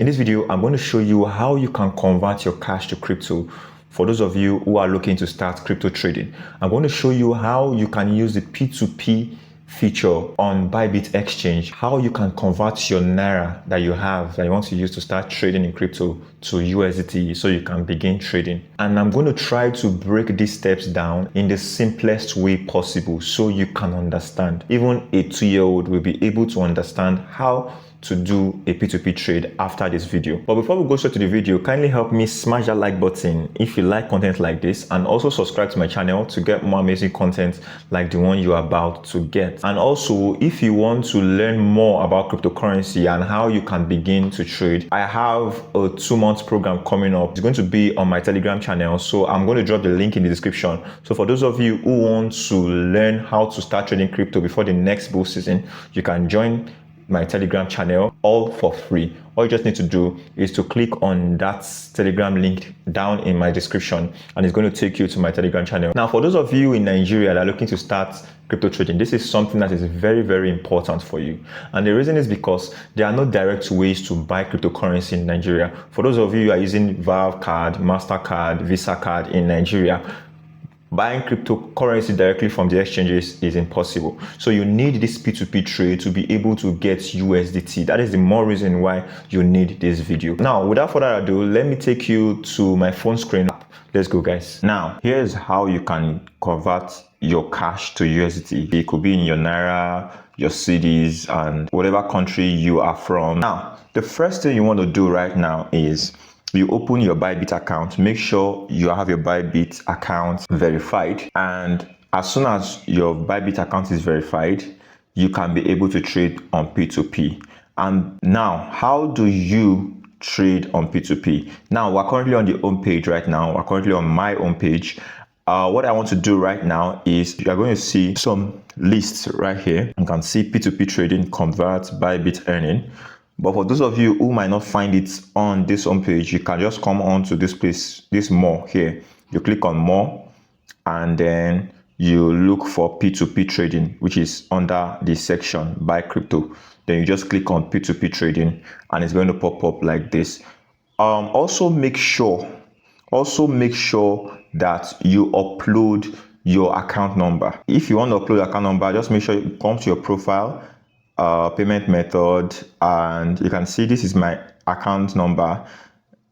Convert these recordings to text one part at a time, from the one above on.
In this video, I'm going to show you how you can convert your cash to crypto. For those of you who are looking to start crypto trading, I'm going to show you how you can use the P2P feature on ByBit exchange, how you can convert your Naira that you have that you want to use to start trading in crypto to USDT so you can begin trading. And I'm going to try to break these steps down in the simplest way possible so you can understand. Even a 2-year-old will be able to understand how to do a P2P trade after this video. But before we go straight to the video, kindly help me smash that like button if you like content like this, and also subscribe to my channel to get more amazing content like the one you are about to get. And also, if you want to learn more about cryptocurrency and how you can begin to trade, I have a 2-month program coming up. It's going to be on my Telegram channel, so I'm going to drop the link in the description. So for those of you who want to learn how to start trading crypto before the next bull season, you can join my Telegram channel, all for free. All you just need to do is to click on that Telegram link down in my description, and it's going to take you to my Telegram channel. Now, for those of you in Nigeria that are looking to start crypto trading, this is something that is very, very important for you. And the reason is because there are no direct ways to buy cryptocurrency in Nigeria. For those of you who are using Valve card, MasterCard, Visa card in Nigeria, buying cryptocurrency directly from the exchanges is impossible. So you need this P2P trade to be able to get USDT. That is the more reason why you need this video. Now, without further ado, let me take you to my phone screen. Let's go, guys. Now, here's how you can convert your cash to USDT. It could be in your Naira, your cedis, and whatever country you are from. Now, the first thing you want to do right now is you open your ByBit account. Make sure you have your ByBit account verified, and as soon as your ByBit account is verified, you can be able to trade on P2P. And now, how do you trade on P2P? Now, we're currently on the home page right now. We're currently on my home page. What I want to do right now is you're going to see some lists right here. You can see P2P trading, convert, ByBit earning. But for those of you who might not find it on this homepage, you can just come on to this place, this more here. You click on more, and then you look for P2P trading, which is under the section buy crypto. Then you just click on P2P trading, and it's going to pop up like this. Also make sure that you upload your account number. If you want to upload account number, just make sure you come to your profile, payment method, and you can see this is my account number,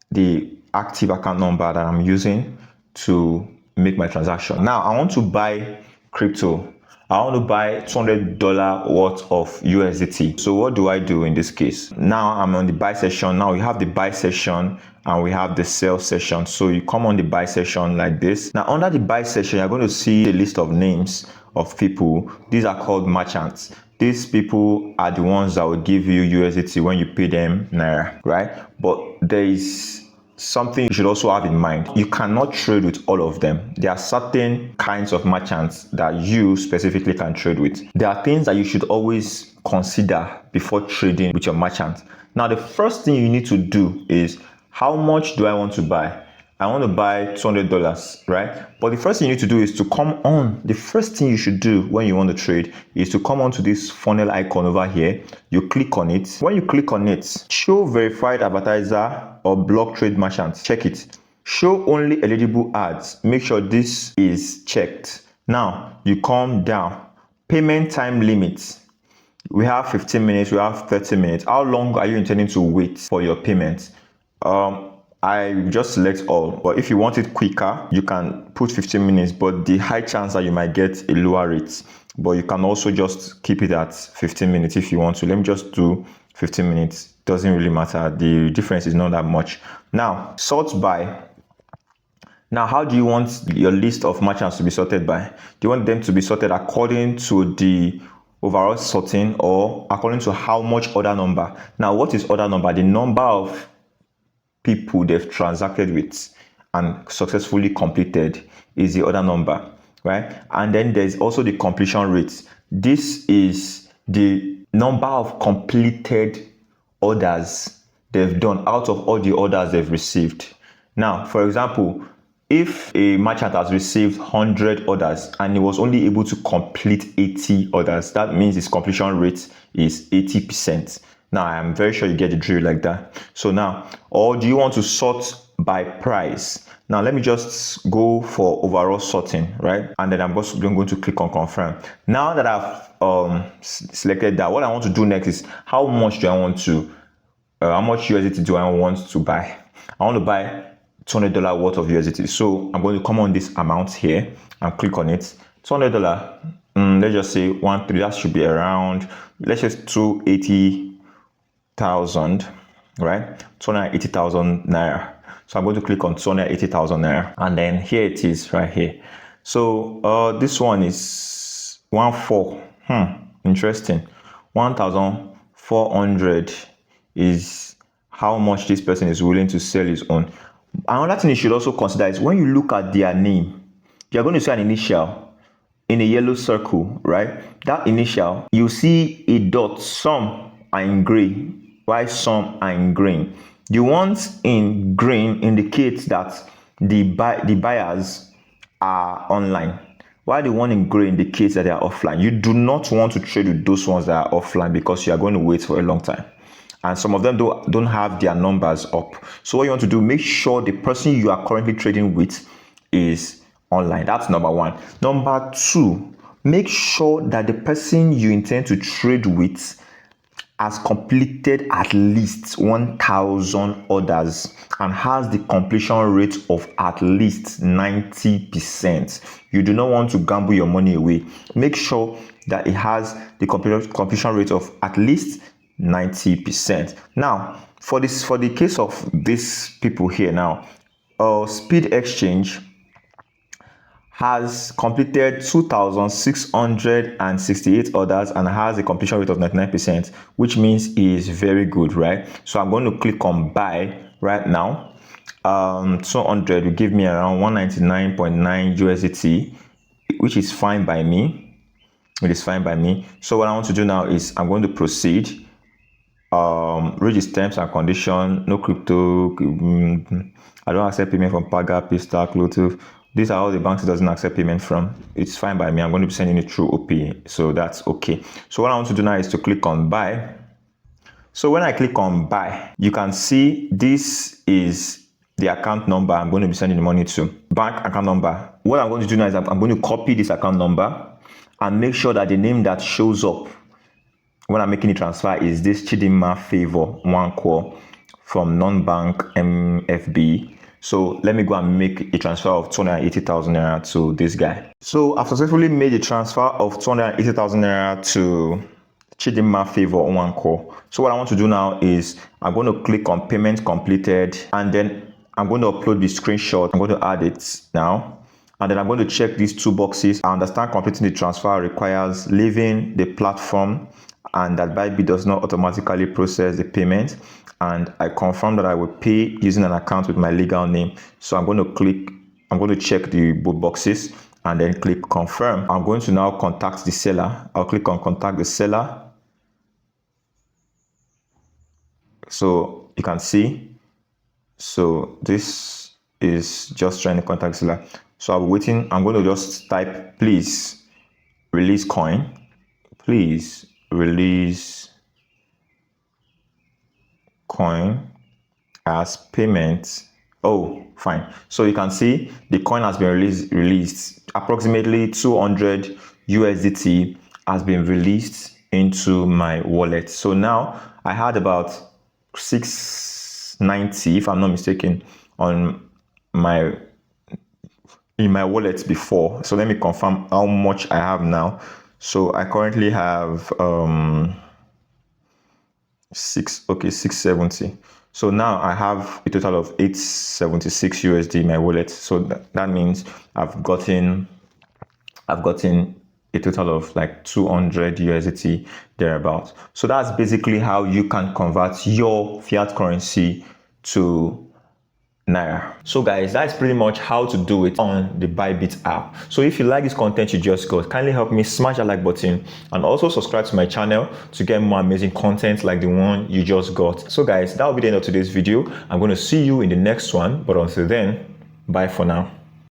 the active account number that I'm using to make my transaction. Now, I want to buy crypto. I want to buy $200 worth of USDT. So what do I do in this case? Now I'm on the buy session. Now we have the buy session and we have the sell session. So you come on the buy session like this. Now under the buy session, you're going to see a list of names of people. These are called merchants. These people are the ones that will give you USDT when you pay them Naira, right? But there is something you should also have in mind. You cannot trade with all of them. There are certain kinds of merchants that you specifically can trade with. There are things that you should always consider before trading with your merchant. Now, the first thing you need to do is, how much do I want to buy? I want to buy $200, right? But the first thing you need to do is to come on. The first thing you should do when you want to trade is to come on to this funnel icon over here. You click on it. When you click on it, show verified advertiser or block trade merchant. Check it. Show only eligible ads. Make sure this is checked. Now, you come down. Payment time limits. We have 15 minutes. We have 30 minutes. How long are you intending to wait for your payment? I just select all, but if you want it quicker, you can put 15 minutes, but the high chance that you might get a lower rate. But you can also just keep it at 15 minutes if you want to. Let me just do 15 minutes. Doesn't really matter. The difference is not that much. Now, sort by. Now, how do you want your list of merchants to be sorted by? Do you want them to be sorted according to the overall sorting or according to how much order number? Now, what is order number? The number of people they've transacted with and successfully completed is the order number, right? And then there's also the completion rate. This is the number of completed orders they've done out of all the orders they've received. Now, for example, if a merchant has received 100 orders and he was only able to complete 80 orders, that means his completion rate is 80%. Now, I'm very sure you get the drill like that. So now, or do you want to sort by price? Now, let me just go for overall sorting, right? And then I'm going to click on confirm. Now that I've selected that, what I want to do next is how much do I want to, how much USDT do I want to buy? I want to buy $200 worth of USDT. So I'm going to come on this amount here and click on it. $200. Let's just say 1.3. That should be around, let's just 280,000, right? 280,000 naira. So I'm going to click on 280,000 naira, and then here it is right here. So this one is 1.4. Interesting. 1,400 is how much this person is willing to sell his own. Another thing you should also consider is when you look at their name, you're going to see an initial in a yellow circle, right? That initial, you see a dot. Some are in gray, while some are in green. The ones in green indicates that the buyers are online, while the one in gray indicates that they are offline. You do not want to trade with those ones that are offline because you are going to wait for a long time. And some of them don't have their numbers up. So what you want to do, make sure the person you are currently trading with is online. That's number one. Number two, make sure that the person you intend to trade with has completed at least 1,000 orders and has the completion rate of at least 90%. You do not want to gamble your money away. Make sure that it has the completion rate of at least 90%. Now, for the case of these people here now, Speed Exchange has completed 2,668 orders and has a completion rate of 99%, which means it is very good, right? So I'm going to click on buy right now. 200 will give me around 199.9 USDT, which is fine by me. It is fine by me. So what I want to do now is I'm going to proceed. Read the terms and condition. No crypto. I don't accept payment from Paga, Pista, Cloto. These are all the banks it doesn't accept payment from. It's fine by me. I'm going to be sending it through OP, so that's okay. So what I want to do now is to click on buy. So when I click on buy, you can see this is the account number I'm going to be sending the money to. Bank account number. What I'm going to do now is I'm going to copy this account number and make sure that the name that shows up when I'm making the transfer is this Chidinma Favor 1 core from non-bank MFB. So let me go and make a transfer of 280,000 naira to this guy. So I've successfully made a transfer of 280,000 naira to Chidinma Favor 1 core. So what I want to do now is I'm going to click on payment completed, and then I'm going to upload the screenshot. I'm going to add it now. And then I'm going to check these two boxes. I understand completing the transfer requires leaving the platform and that ByBit does not automatically process the payment. And I confirm that I will pay using an account with my legal name. So I'm going to check the both boxes and then click confirm. I'm going to now contact the seller. I'll click on contact the seller. So you can see, so this is just trying to contact the seller. So I'm waiting. I'm going to just type, please release coin. Please release coin as payment. Oh, fine. So you can see the coin has been released. Approximately 200 USDT has been released into my wallet. So now I had about 690, if I'm not mistaken, in my wallet before. So let me confirm how much I have now. So I currently have 670. So now I have a total of 876 USD in my wallet. So that means I've gotten a total of like 200 USDT thereabouts. So that's basically how you can convert your fiat currency to Naira. So guys, that's pretty much how to do it on the ByBit app. So if you like this content you just got, kindly help me smash that like button and also subscribe to my channel to get more amazing content like the one you just got. So guys, that will be the end of today's video. I'm going to see you in the next one, but until then, bye for now.